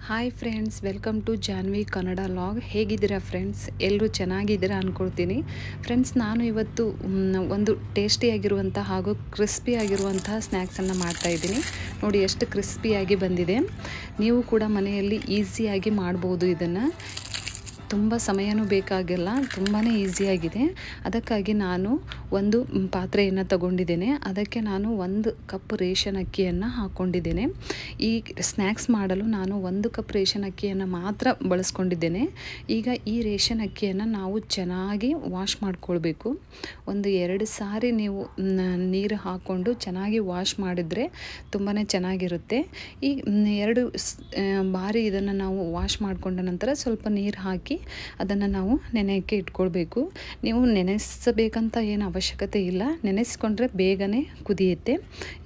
Hi friends, welcome to Janvi Kannada log. ಹೇಗಿದ್ದೀರಾ friends? ಎಲ್ಲರೂ ಚೆನ್ನಾಗಿದ್ದೀರಾ ಅಂದ್ಕೊಳ್ತೀನಿ. ಫ್ರೆಂಡ್ಸ್, ನಾನು ಇವತ್ತು ಒಂದು ಟೇಸ್ಟಿಯಾಗಿರುವಂಥ ಹಾಗೂ ಕ್ರಿಸ್ಪಿಯಾಗಿರುವಂತಹ ಸ್ನ್ಯಾಕ್ಸನ್ನು ಮಾಡ್ತಾಯಿದ್ದೀನಿ. ನೋಡಿ ಎಷ್ಟು ಕ್ರಿಸ್ಪಿಯಾಗಿ ಬಂದಿದೆ. ನೀವು ಕೂಡ ಮನೆಯಲ್ಲಿ ಈಸಿಯಾಗಿ ಮಾಡ್ಬೋದು. ಇದನ್ನು ತುಂಬ ಸಮಯನೂ ಬೇಕಾಗಿಲ್ಲ, ತುಂಬಾ ಈಸಿಯಾಗಿದೆ. ಅದಕ್ಕಾಗಿ ನಾನು ಒಂದು ಪಾತ್ರೆಯನ್ನು ತಗೊಂಡಿದ್ದೇನೆ. ಅದಕ್ಕೆ ನಾನು 1 ಕಪ್ ರೇಷನ್ ಅಕ್ಕಿಯನ್ನು ಹಾಕ್ಕೊಂಡಿದ್ದೇನೆ. ಈ ಸ್ನ್ಯಾಕ್ಸ್ ಮಾಡಲು ನಾನು 1 ಕಪ್ ರೇಷನ್ ಅಕ್ಕಿಯನ್ನು ಮಾತ್ರ ಬಳಸ್ಕೊಂಡಿದ್ದೇನೆ. ಈಗ ಈ ರೇಷನ್ ಅಕ್ಕಿಯನ್ನು ನಾವು ಚೆನ್ನಾಗಿ ವಾಶ್ ಮಾಡ್ಕೊಳ್ಬೇಕು. ಒಂದು 2 ಸಾರಿ ನೀವು ನೀರು ಹಾಕ್ಕೊಂಡು ಚೆನ್ನಾಗಿ ವಾಶ್ ಮಾಡಿದರೆ ತುಂಬಾ ಚೆನ್ನಾಗಿರುತ್ತೆ. ಈ 2 ಬಾರಿ ಇದನ್ನು ನಾವು ವಾಶ್ ಮಾಡಿಕೊಂಡ ನಂತರ ಸ್ವಲ್ಪ ನೀರು ಹಾಕಿ ಅದನ್ನು ನಾವು ನೆನೆಯೋಕ್ಕೆ ಇಟ್ಕೊಳ್ಬೇಕು. ನೀವು ನೆನೆಸಬೇಕಂತ ಏನು ಅವಶ್ಯಕತೆ ಇಲ್ಲ, ನೆನೆಸ್ಕೊಂಡ್ರೆ ಬೇಗನೆ ಕುದಿಯುತ್ತೆ.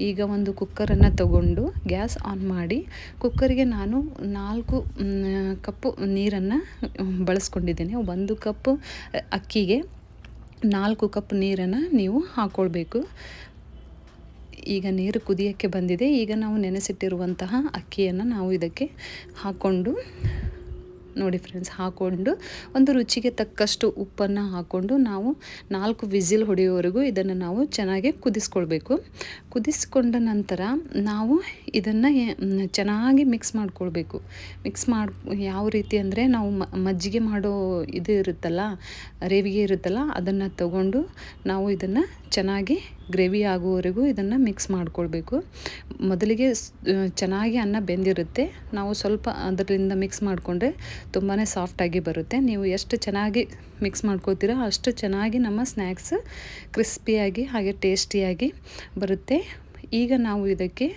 ಈಗ ಒಂದು ಕುಕ್ಕರನ್ನು ತಗೊಂಡು ಗ್ಯಾಸ್ ಆನ್ ಮಾಡಿ ಕುಕ್ಕರಿಗೆ ನಾನು 4 ಕಪ್ಪು ನೀರನ್ನು ಬಳಸ್ಕೊಂಡಿದ್ದೇನೆ. 1 ಕಪ್ ಅಕ್ಕಿಗೆ 4 ಕಪ್ ನೀರನ್ನು ನೀವು ಹಾಕ್ಕೊಳ್ಬೇಕು. ಈಗ ನೀರು ಕುದಿಯೋಕ್ಕೆ ಬಂದಿದೆ. ಈಗ ನಾವು ನೆನೆಸಿಟ್ಟಿರುವಂತಹ ಅಕ್ಕಿಯನ್ನು ನಾವು ಇದಕ್ಕೆ ಹಾಕ್ಕೊಂಡು ನೋಡಿ ಫ್ರೆಂಡ್ಸ್, ಹಾಕ್ಕೊಂಡು ಒಂದು ರುಚಿಗೆ ತಕ್ಕಷ್ಟು ಉಪ್ಪನ್ನು ಹಾಕ್ಕೊಂಡು ನಾವು 4 ವಿಸಿಲ್ ಹೊಡೆಯೋವರೆಗೂ ಇದನ್ನು ನಾವು ಚೆನ್ನಾಗಿ ಕುದಿಸ್ಕೊಳ್ಬೇಕು. ಕುದಿಸ್ಕೊಂಡ ನಂತರ ನಾವು ಇದನ್ನು ಚೆನ್ನಾಗಿ ಮಿಕ್ಸ್ ಮಾಡ್ಕೊಳ್ಬೇಕು. ಯಾವ ರೀತಿ ಅಂದರೆ ನಾವು ಮಜ್ಜಿಗೆ ಮಾಡೋ ಇದು ಇರುತ್ತಲ್ಲ, ರೇವಿಗೆ ಇರುತ್ತಲ್ಲ, ಅದನ್ನು ತಗೊಂಡು ನಾವು ಇದನ್ನು ಚೆನ್ನಾಗಿ ಗ್ರೇವಿ ಆಗುವವರೆಗೂ ಇದನ್ನು ಮಿಕ್ಸ್ ಮಾಡ್ಕೊಳ್ಬೇಕು. ಮೊದಲಿಗೆ ಚೆನ್ನಾಗಿ ಅನ್ನ ಬೆಂದಿರುತ್ತೆ. ನಾವು ಸ್ವಲ್ಪ ಅದರಿಂದ ಮಿಕ್ಸ್ ಮಾಡಿಕೊಂಡ್ರೆ ತುಂಬಾ ಸಾಫ್ಟಾಗಿ ಬರುತ್ತೆ. ನೀವು ಎಷ್ಟು ಚೆನ್ನಾಗಿ ಮಿಕ್ಸ್ ಮಾಡ್ಕೊಳ್ತೀರೋ ಅಷ್ಟು ಚೆನ್ನಾಗಿ ನಮ್ಮ ಸ್ನ್ಯಾಕ್ಸ್ ಕ್ರಿಸ್ಪಿಯಾಗಿ ಹಾಗೆ ಟೇಸ್ಟಿಯಾಗಿ ಬರುತ್ತೆ. ಈಗ ನಾವು ಇದಕ್ಕೆ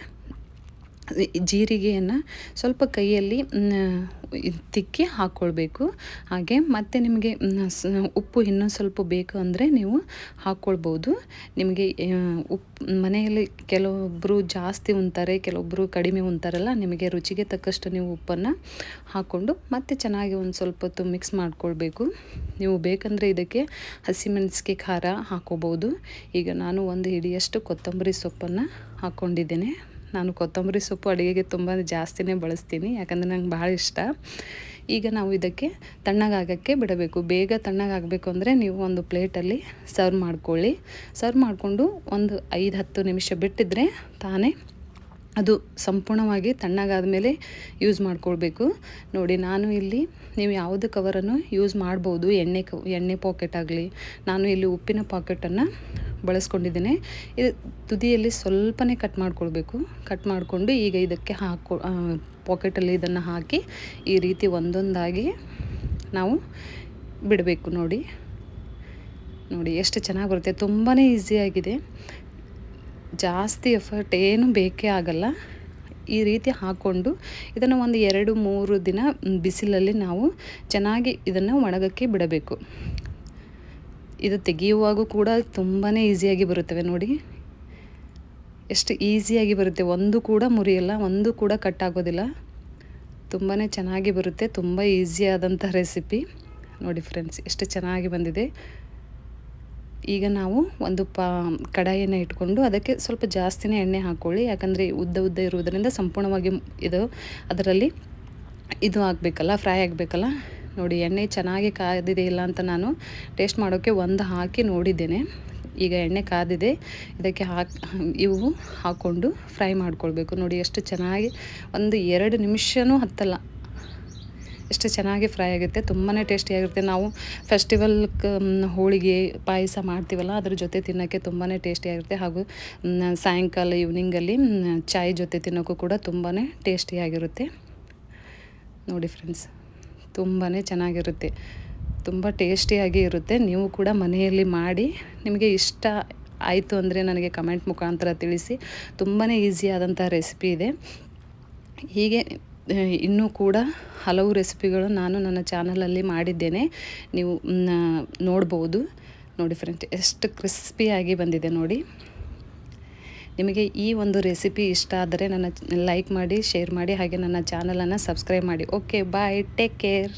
ಜೀರಿಗೆಯನ್ನು ಸ್ವಲ್ಪ ಕೈಯಲ್ಲಿ ತಿಕ್ಕಿ ಹಾಕ್ಕೊಳ್ಬೇಕು. ಹಾಗೆ ಮತ್ತು ನಿಮಗೆ ಉಪ್ಪು ಇನ್ನೂ ಸ್ವಲ್ಪ ಬೇಕು ಅಂದರೆ ನೀವು ಹಾಕ್ಕೊಳ್ಬೋದು. ನಿಮಗೆ ಮನೆಯಲ್ಲಿ ಕೆಲವೊಬ್ಬರು ಜಾಸ್ತಿ ಉಣ್ತಾರೆ, ಕೆಲವೊಬ್ಬರು ಕಡಿಮೆ ಉಣ್ತಾರಲ್ಲ, ನಿಮಗೆ ರುಚಿಗೆ ತಕ್ಕಷ್ಟು ನೀವು ಉಪ್ಪನ್ನು ಹಾಕ್ಕೊಂಡು ಮತ್ತೆ ಚೆನ್ನಾಗಿ ಒಂದು ಸ್ವಲ್ಪ ಹೊತ್ತು ಮಿಕ್ಸ್ ಮಾಡ್ಕೊಳ್ಬೇಕು. ನೀವು ಬೇಕಂದರೆ ಇದಕ್ಕೆ ಹಸಿಮೆಣಸಿಗೆ ಖಾರ ಹಾಕ್ಕೋಬೋದು. ಈಗ ನಾನು 1 ಹಿಡಿಯಷ್ಟು ಕೊತ್ತಂಬರಿ ಸೊಪ್ಪನ್ನು ಹಾಕ್ಕೊಂಡಿದ್ದೇನೆ. ನಾನು ಕೊತ್ತಂಬರಿ ಸೊಪ್ಪು ಅಡುಗೆಗೆ ತುಂಬ ಜಾಸ್ತಿನೇ ಬಳಸ್ತೀನಿ, ಯಾಕಂದರೆ ನಂಗೆ ಭಾಳ ಇಷ್ಟ. ಈಗ ನಾವು ಇದಕ್ಕೆ ತಣ್ಣಗಾಗೋಕ್ಕೆ ಬಿಡಬೇಕು. ಬೇಗ ತಣ್ಣಗಾಗಬೇಕು ಅಂದರೆ ನೀವು ಒಂದು ಪ್ಲೇಟಲ್ಲಿ ಸರ್ವ್ ಮಾಡ್ಕೊಳ್ಳಿ. ಸರ್ವ್ ಮಾಡಿಕೊಂಡು ಒಂದು 5-10 ನಿಮಿಷ ಬಿಟ್ಟಿದ್ರೆ ತಾನೇ ಅದು ಸಂಪೂರ್ಣವಾಗಿ ತಣ್ಣಗಾದ ಮೇಲೆ ಯೂಸ್ ಮಾಡ್ಕೊಳ್ಬೇಕು. ನೋಡಿ, ನಾನು ಇಲ್ಲಿ ನೀವು ಯಾವುದೇ ಕವರನ್ನು ಯೂಸ್ ಮಾಡ್ಬೋದು. ಎಣ್ಣೆ ಪಾಕೆಟ್ ಆಗಲಿ, ನಾನು ಇಲ್ಲಿ ಉಪ್ಪಿನ ಪಾಕೆಟನ್ನು ಬಳಸ್ಕೊಂಡಿದ್ದೇನೆ. ಇದು ತುದಿಯಲ್ಲಿ ಸ್ವಲ್ಪನೇ ಕಟ್ ಮಾಡ್ಕೊಳ್ಬೇಕು. ಕಟ್ ಮಾಡಿಕೊಂಡು ಈಗ ಇದಕ್ಕೆ ಪಾಕೆಟಲ್ಲಿ ಇದನ್ನು ಹಾಕಿ ಈ ರೀತಿ ಒಂದೊಂದಾಗಿ ನಾವು ಬಿಡಬೇಕು. ನೋಡಿ ಎಷ್ಟು ಚೆನ್ನಾಗಿ ಬರುತ್ತೆ. ತುಂಬಾ ಈಸಿಯಾಗಿದೆ, ಜಾಸ್ತಿ ಎಫರ್ಟ್ ಏನು ಬೇಕೇ ಆಗಲ್ಲ. ಈ ರೀತಿ ಹಾಕ್ಕೊಂಡು ಇದನ್ನು ಒಂದು 2-3 ದಿನ ಬಿಸಿಲಲ್ಲಿ ನಾವು ಚೆನ್ನಾಗಿ ಇದನ್ನು ಒಣಗಕ್ಕೆ ಬಿಡಬೇಕು. ಇದು ತೆಗೆಯುವಾಗೂ ಕೂಡ ತುಂಬಾ ಈಸಿಯಾಗಿ ಬರುತ್ತವೆ. ನೋಡಿ ಎಷ್ಟು ಈಸಿಯಾಗಿ ಬರುತ್ತೆ. ಒಂದು ಕೂಡ ಮುರಿಯಲ್ಲ, ಒಂದು ಕೂಡ ಕಟ್ ಆಗೋದಿಲ್ಲ. ತುಂಬಾ ಚೆನ್ನಾಗಿ ಬರುತ್ತೆ. ತುಂಬ ಈಸಿಯಾದಂಥ ರೆಸಿಪಿ. ನೋಡಿ ಫ್ರೆಂಡ್ಸ್, ಎಷ್ಟು ಚೆನ್ನಾಗಿ ಬಂದಿದೆ. ಈಗ ನಾವು ಒಂದು ಕಡಾಯಿಯನ್ನು ಇಟ್ಕೊಂಡು ಅದಕ್ಕೆ ಸ್ವಲ್ಪ ಜಾಸ್ತಿನೇ ಎಣ್ಣೆ ಹಾಕ್ಕೊಳ್ಳಿ. ಯಾಕಂದರೆ ಉದ್ದ ಇರುವುದರಿಂದ ಸಂಪೂರ್ಣವಾಗಿ ಅದರಲ್ಲಿ ಇದು ಆಗಬೇಕಲ್ಲ, ಫ್ರೈ ಆಗಬೇಕಲ್ಲ. ನೋಡಿ, ಎಣ್ಣೆ ಚೆನ್ನಾಗಿ ಕಾದಿದೆ ಇಲ್ಲ ಅಂತ ನಾನು ಟೇಸ್ಟ್ ಮಾಡೋಕ್ಕೆ ಒಂದು ಹಾಕಿ ನೋಡಿದ್ದೇನೆ. ಈಗ ಎಣ್ಣೆ ಕಾದಿದೆ. ಇದಕ್ಕೆ ಇವು ಹಾಕ್ಕೊಂಡು ಫ್ರೈ ಮಾಡ್ಕೊಳ್ಬೇಕು. ನೋಡಿ ಎಷ್ಟು ಚೆನ್ನಾಗಿ, ಒಂದು 2 ನಿಮಿಷನೂ ಹತ್ತಲ್ಲ, ಎಷ್ಟು ಚೆನ್ನಾಗಿ ಫ್ರೈ ಆಗುತ್ತೆ. ತುಂಬಾ ಟೇಸ್ಟಿಯಾಗಿರುತ್ತೆ. ನಾವು ಫೆಸ್ಟಿವಲ್ಗೆ ಹೋಳಿಗೆ ಪಾಯಸ ಮಾಡ್ತೀವಲ್ಲ, ಅದ್ರ ಜೊತೆ ತಿನ್ನೋಕ್ಕೆ ತುಂಬಾ ಟೇಸ್ಟಿಯಾಗಿರುತ್ತೆ. ಹಾಗೂ ಸಾಯಂಕಾಲ ಈವ್ನಿಂಗಲ್ಲಿ ಚಾಯ್ ಜೊತೆ ತಿನ್ನೋಕ್ಕೂ ಕೂಡ ತುಂಬಾ ಟೇಸ್ಟಿಯಾಗಿರುತ್ತೆ. ನೋಡಿ ಫ್ರೆಂಡ್ಸ್, ತುಂಬಾ ಚೆನ್ನಾಗಿರುತ್ತೆ, ತುಂಬ ಟೇಸ್ಟಿಯಾಗಿ ಇರುತ್ತೆ. ನೀವು ಕೂಡ ಮನೆಯಲ್ಲಿ ಮಾಡಿ ನಿಮಗೆ ಇಷ್ಟ ಆಯಿತು ಅಂದರೆ ನನಗೆ ಕಮೆಂಟ್ ಮುಖಾಂತರ ತಿಳಿಸಿ. ತುಂಬಾ ಈಸಿಯಾದಂಥ ರೆಸಿಪಿ ಇದೆ. ಹೀಗೆ ಇನ್ನೂ ಕೂಡ ಹಲವು ರೆಸಿಪಿಗಳು ನಾನು ನನ್ನ ಚಾನಲಲ್ಲಿ ಮಾಡಿದ್ದೇನೆ, ನೀವು ನೋಡ್ಬೋದು. ನೋಡಿ ಫ್ರೆಂಡ್ಸ್, ಎಷ್ಟು ಕ್ರಿಸ್ಪಿಯಾಗಿ ಬಂದಿದೆ ನೋಡಿ. ನಿಮಗೆ ಈ ಒಂದು ರೆಸಿಪಿ ಇಷ್ಟ ಆದರೆ ನನ್ನ ಲೈಕ್ ಮಾಡಿ, ಶೇರ್ ಮಾಡಿ, ಹಾಗೆ ನನ್ನ ಚಾನಲನ್ನು ಸಬ್ಸ್ಕ್ರೈಬ್ ಮಾಡಿ. ಓಕೆ, ಬಾಯ್, ಟೇಕ್ ಕೇರ್.